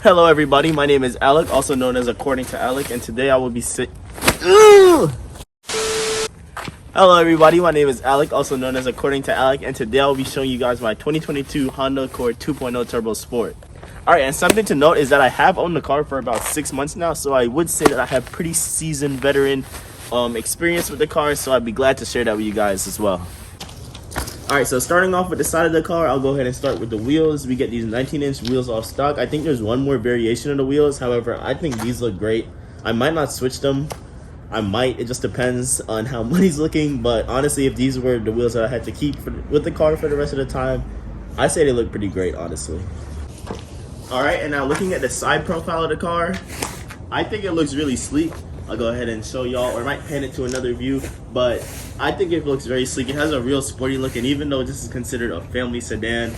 Hello everybody, my name is Alec, also known as According to Alec, and today I will be Hello everybody, my name is Alec, also known as According to Alec, and today I will be showing you guys my 2022 Honda Accord 2.0 Turbo Sport. Alright, and something to note is that I have owned the car for about 6 months now, so I would say that I have pretty seasoned veteran experience with the car, so I'd be glad to share that with you guys as well. Alright, so starting off with the side of the car, I'll go ahead and start with the wheels. We get these 19-inch wheels off stock. I think there's one more variation of the wheels. However, I think these look great. I might not switch them. I might. It just depends on how money's looking. But honestly, if these were the wheels that I had to keep with the car for the rest of the time, I say they look pretty great, honestly. Alright, and now looking at the side profile of the car, I think it looks really sleek. I'll go ahead and show y'all, or I might pan it to another view, but I think it looks very sleek. It has a real sporty look, and even though this is considered a family sedan,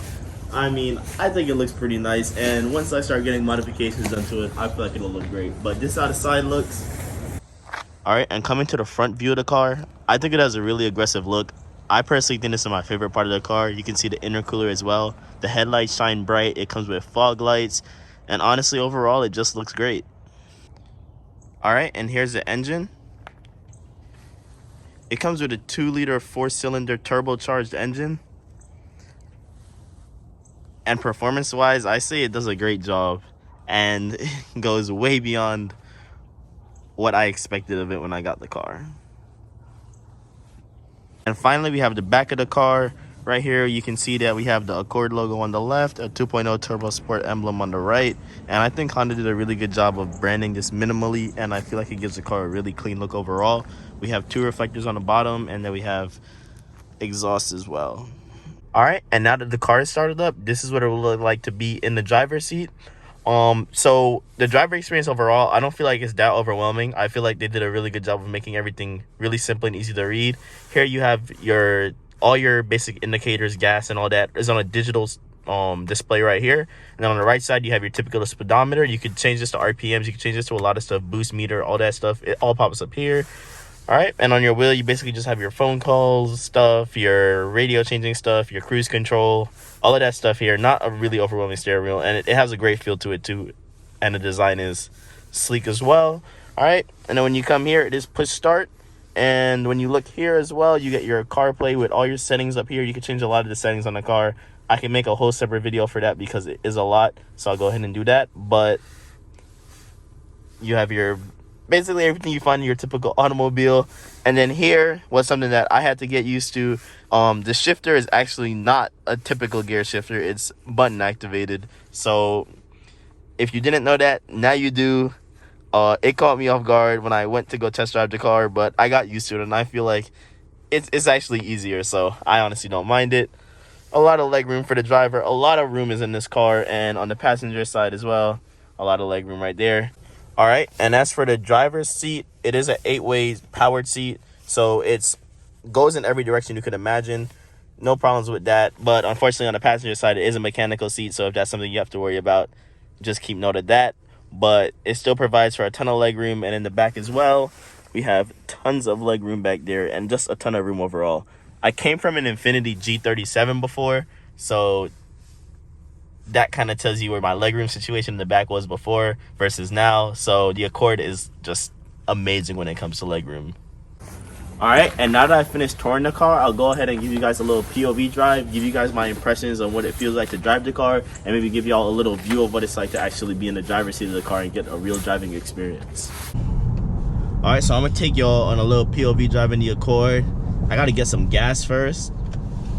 I mean, I think it looks pretty nice, and once I start getting modifications done to it, I feel like it'll look great. But this is how the side looks. Alright, and coming to the front view of the car, I think it has a really aggressive look. I personally think this is my favorite part of the car. You can see the intercooler as well. The headlights shine bright, it comes with fog lights, and honestly, overall, it just looks great. Alright, and here's the engine. It comes with a 2-liter 4-cylinder turbocharged engine. And performance-wise, I say it does a great job. And it goes way beyond what I expected of it when I got the car. And finally, we have the back of the car. Right here, you can see that we have the Accord logo on the left, a 2.0 Turbo Sport emblem on the right. And I think Honda did a really good job of branding this minimally, and I feel like it gives the car a really clean look overall. We have 2 reflectors on the bottom, and then we have exhaust as well. Alright, and now that the car is started up, this is what it will look like to be in the driver's seat. So the driver experience overall, I don't feel like it's that overwhelming. I feel like they did a really good job of making everything really simple and easy to read. Here you have all your basic indicators, gas and all that is on a digital display right here. And then on the right side, you have your typical speedometer. You could change this to RPMs. You can change this to a lot of stuff, boost meter, all that stuff. It all pops up here. All right, and on your wheel, you basically just have your phone calls stuff, your radio changing stuff, your cruise control, all of that stuff here. Not a really overwhelming steering wheel, and it has a great feel to it too, and the design is sleek as well. All right, and then when you come here, it is push start. And when you look here as well, you get your CarPlay with all your settings up here. You can change a lot of the settings on the car. I can make a whole separate video for that because it is a lot, so I'll go ahead and do that. But you have your basically everything you find in your typical automobile. And then here was something that I had to get used to. The shifter is actually not a typical gear shifter. It's button activated. So if you didn't know that, now you do. It caught me off guard when I went to go test drive the car, but I got used to it, and I feel like it's actually easier, so I honestly don't mind it. A lot of leg room for the driver. A lot of room is in this car, and on the passenger side as well, a lot of leg room right there. All right, and as for the driver's seat, it is an 8-way powered seat, so it goes in every direction you could imagine. No problems with that, but unfortunately on the passenger side, it is a mechanical seat, so if that's something you have to worry about, just keep note of that. But it still provides for a ton of leg room, and in the back as well, we have tons of leg room back there and just a ton of room overall. I came from an Infiniti G37 before, so that kind of tells you where my legroom situation in the back was before versus now. So the Accord is just amazing when it comes to legroom. Alright, and now that I finished touring the car, I'll go ahead and give you guys a little POV drive, give you guys my impressions on what it feels like to drive the car, and maybe give y'all a little view of what it's like to actually be in the driver's seat of the car and get a real driving experience. Alright, so I'm going to take y'all on a little POV drive in the Accord. I got to get some gas first,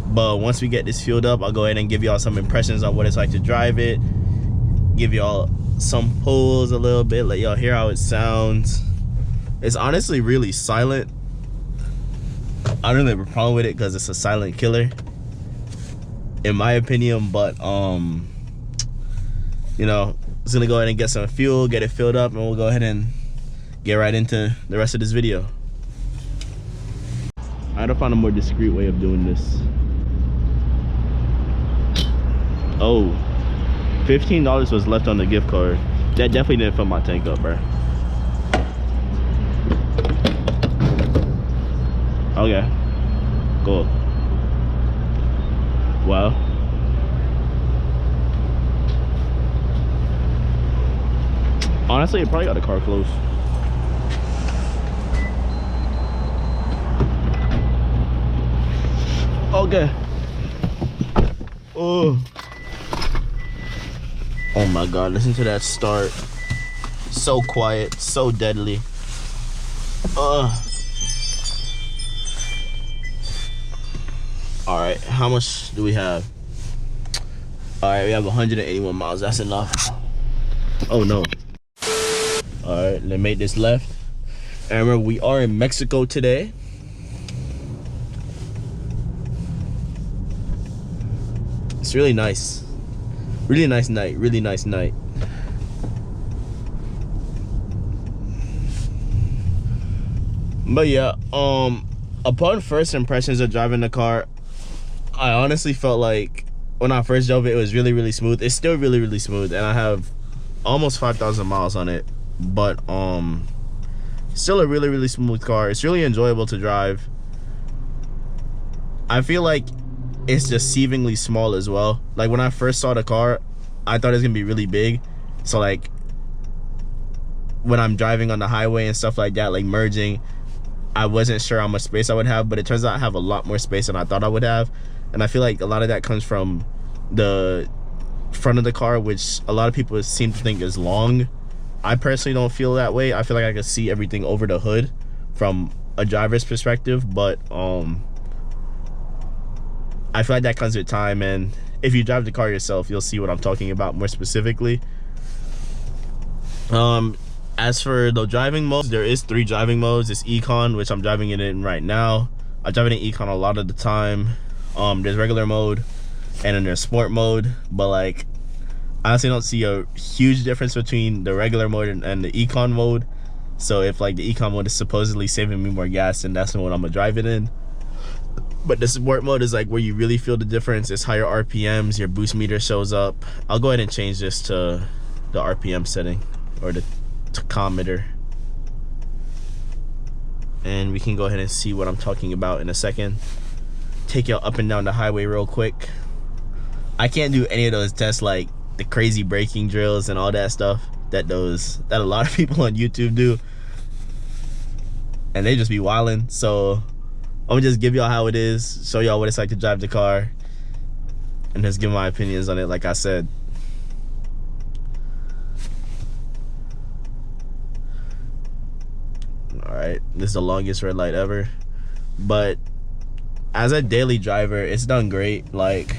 but once we get this fueled up, I'll go ahead and give y'all some impressions on what it's like to drive it, give y'all some pulls a little bit, let y'all hear how it sounds. It's honestly really silent. I don't have a problem with it because it's a silent killer, in my opinion. But you know, it's gonna go ahead and get some fuel, get it filled up, and we'll go ahead and get right into the rest of this video. I had to find a more discreet way of doing this. Oh, $15 was left on the gift card. That definitely didn't fill my tank up, bro. Okay, cool. Well, Honestly, it probably got the car close. Okay. Oh my god, listen to that start. So quiet, so deadly. Alright, how much do we have? Alright, we have 181 miles. That's enough. Oh no. Alright, let's make this left. And remember, we are in Mexico today. It's really nice. Really nice night. Really nice night. But yeah, upon first impressions of driving the car, I honestly felt like when I first drove it, it was really, really smooth. It's still really, really smooth, and I have almost 5,000 miles on it. But still a really, really smooth car. It's really enjoyable to drive. I feel like it's deceivingly small as well. Like when I first saw the car, I thought it was gonna be really big. So like when I'm driving on the highway and stuff like that, like merging, I wasn't sure how much space I would have, but it turns out I have a lot more space than I thought I would have. And I feel like a lot of that comes from the front of the car, which a lot of people seem to think is long. I personally don't feel that way. I feel like I can see everything over the hood from a driver's perspective, but I feel like that comes with time, and if you drive the car yourself, you'll see what I'm talking about more specifically. As for the driving modes, there is 3 driving modes. It's Econ, which I'm driving it in right now. I drive it in Econ a lot of the time. There's regular mode, and then there's sport mode. But like, I honestly don't see a huge difference between the regular mode and the Econ mode. So if like the Econ mode is supposedly saving me more gas, then that's the one I'm gonna drive it in. But the sport mode is like where you really feel the difference. It's higher RPMs, your boost meter shows up. I'll go ahead and change this to the RPM setting, or the tachometer, and we can go ahead and see what I'm talking about in a second. Take you up and down the highway real quick. I can't do any of those tests, like the crazy braking drills and all that stuff that a lot of people on YouTube do, and they just be wilding. So I'm gonna just give y'all how it is, show y'all what it's like to drive the car, and just give my opinions on it like I said. Alright, this is the longest red light ever. But as a daily driver, it's done great. Like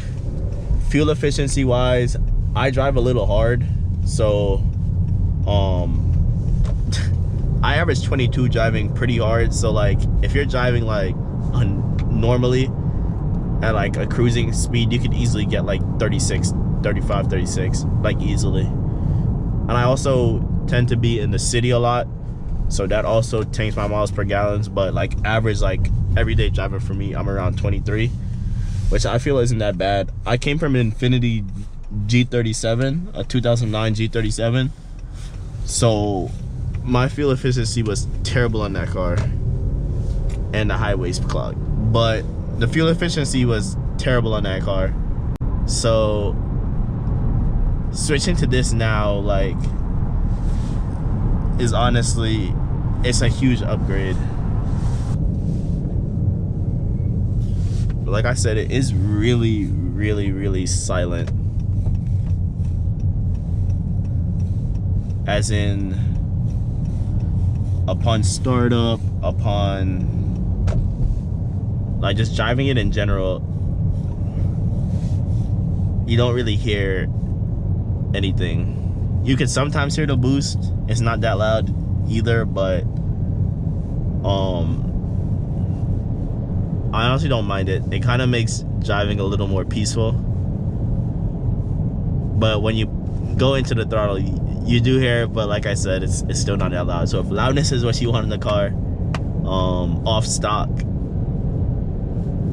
fuel efficiency wise, I drive a little hard, so I average 22 driving pretty hard. So like if you're driving like normally at like a cruising speed, you could easily get like 36, 35, 36, like easily. And I also tend to be in the city a lot, so that also taints my miles per gallons. But like average, like everyday driving for me, I'm around 23, which I feel isn't that bad. I came from an Infiniti G37, a 2009 G37, so my fuel efficiency was terrible on that car, and the highways clogged. But the fuel efficiency was terrible on that car, so switching to this now, like, is honestly, it's a huge upgrade. But like I said, it is really, really, really silent. As in, upon startup, upon like just driving it in general, you don't really hear anything. You can sometimes hear the boost. It's not that loud either, but I honestly don't mind it. It kind of makes driving a little more peaceful. But when you go into the throttle, you do hear it, but like I said, it's still not that loud. So if loudness is what you want in the car, off stock,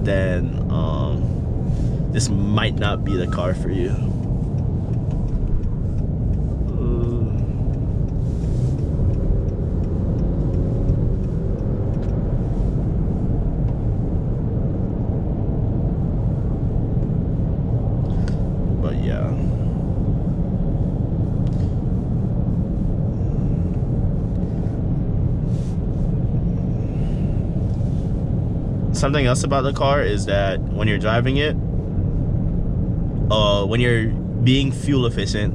then this might not be the car for you. But yeah. Something else about the car is that when you're driving it, when you're being fuel efficient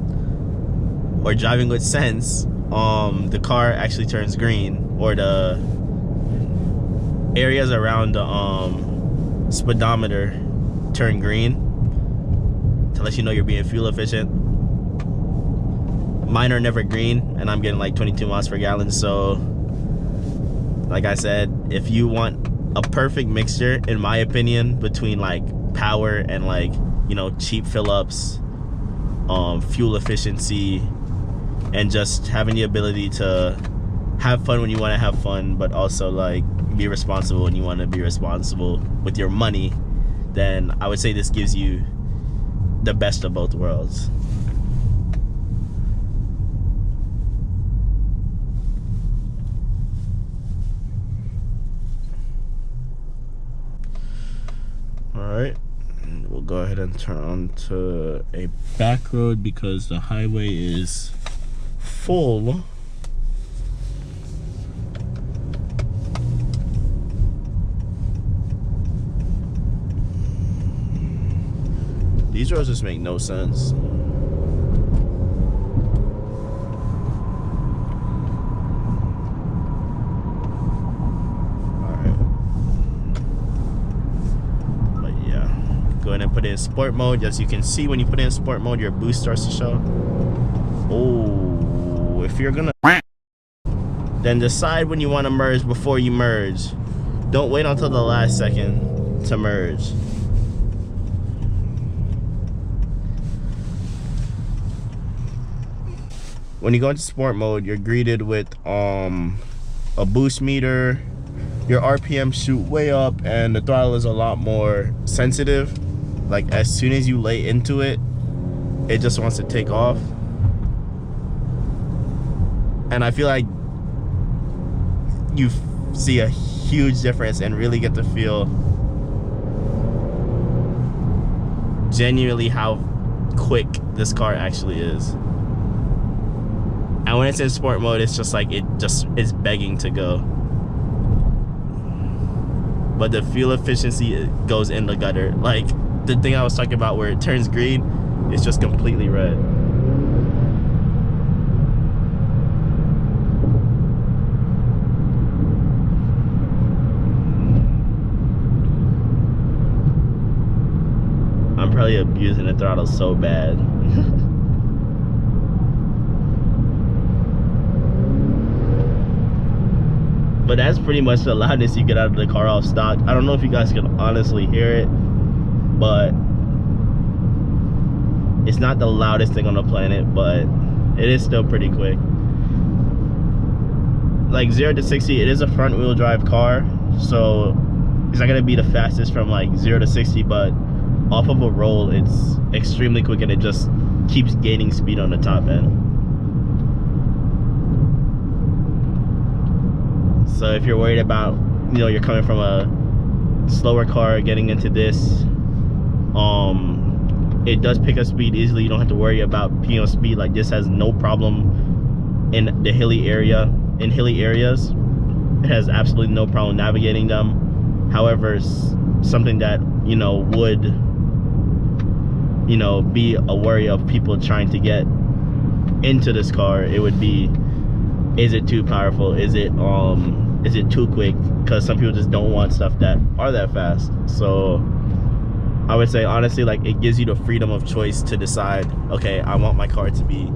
or driving with sense, the car actually turns green, or the areas around the speedometer turn green to let you know you're being fuel efficient. Mine are never green, and I'm getting like 22 miles per gallon. So like I said, if you want a perfect mixture, in my opinion, between like power and like, you know, cheap fill-ups, fuel efficiency, and just having the ability to have fun when you want to have fun, but also like be responsible when you want to be responsible with your money, then I would say this gives you the best of both worlds. Alright, we'll go ahead and turn onto a back road because the highway is full. These roads just make no sense. Go ahead and put it in sport mode. As you can see, when you put it in sport mode, your boost starts to show. Oh, if you're gonna, then decide when you want to merge before you merge. Don't wait until the last second to merge. When you go into sport mode, you're greeted with a boost meter. Your RPM shoot way up, and the throttle is a lot more sensitive. Like as soon as you lay into it, it just wants to take off. And I feel like you see a huge difference and really get to feel genuinely how quick this car actually is. And when it's in sport mode, it's just like it just is begging to go. But the fuel efficiency goes in the gutter. Like the thing I was talking about where it turns green, it's just completely red. I'm probably abusing the throttle so bad. But that's pretty much the loudness you get out of the car off stock. I don't know if you guys can honestly hear it, but it's not the loudest thing on the planet, but it is still pretty quick. Like 0 to 60, it is a front wheel drive car, so it's not gonna be the fastest from like 0 to 60, but off of a roll, it's extremely quick, and it just keeps gaining speed on the top end. So if you're worried about, you know, you're coming from a slower car getting into this, it does pick up speed easily. You don't have to worry about picking up speed. Like this has no problem in the hilly area. In hilly areas, it has absolutely no problem navigating them. However, something that, you know, would, you know, be a worry of people trying to get into this car, it would be, is it too powerful? Is it too quick? Because some people just don't want stuff that are that fast. So I would say honestly, like, it gives you the freedom of choice to decide, okay, I want my car to be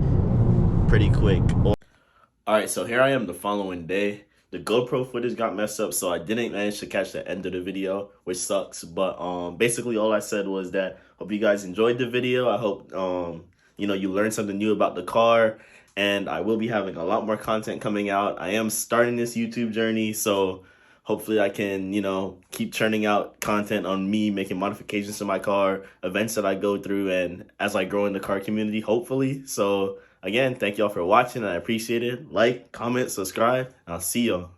pretty quick. Alright, so here I am the following day. The GoPro footage got messed up, so I didn't manage to catch the end of the video, which sucks. But basically all I said was that hope you guys enjoyed the video. I hope you know, you learned something new about the car, and I will be having a lot more content coming out. I am starting this YouTube journey, so hopefully I can, you know, keep churning out content on me making modifications to my car, events that I go through, and as I grow in the car community, hopefully. So again, thank y'all for watching. I appreciate it. Like, comment, subscribe, and I'll see y'all.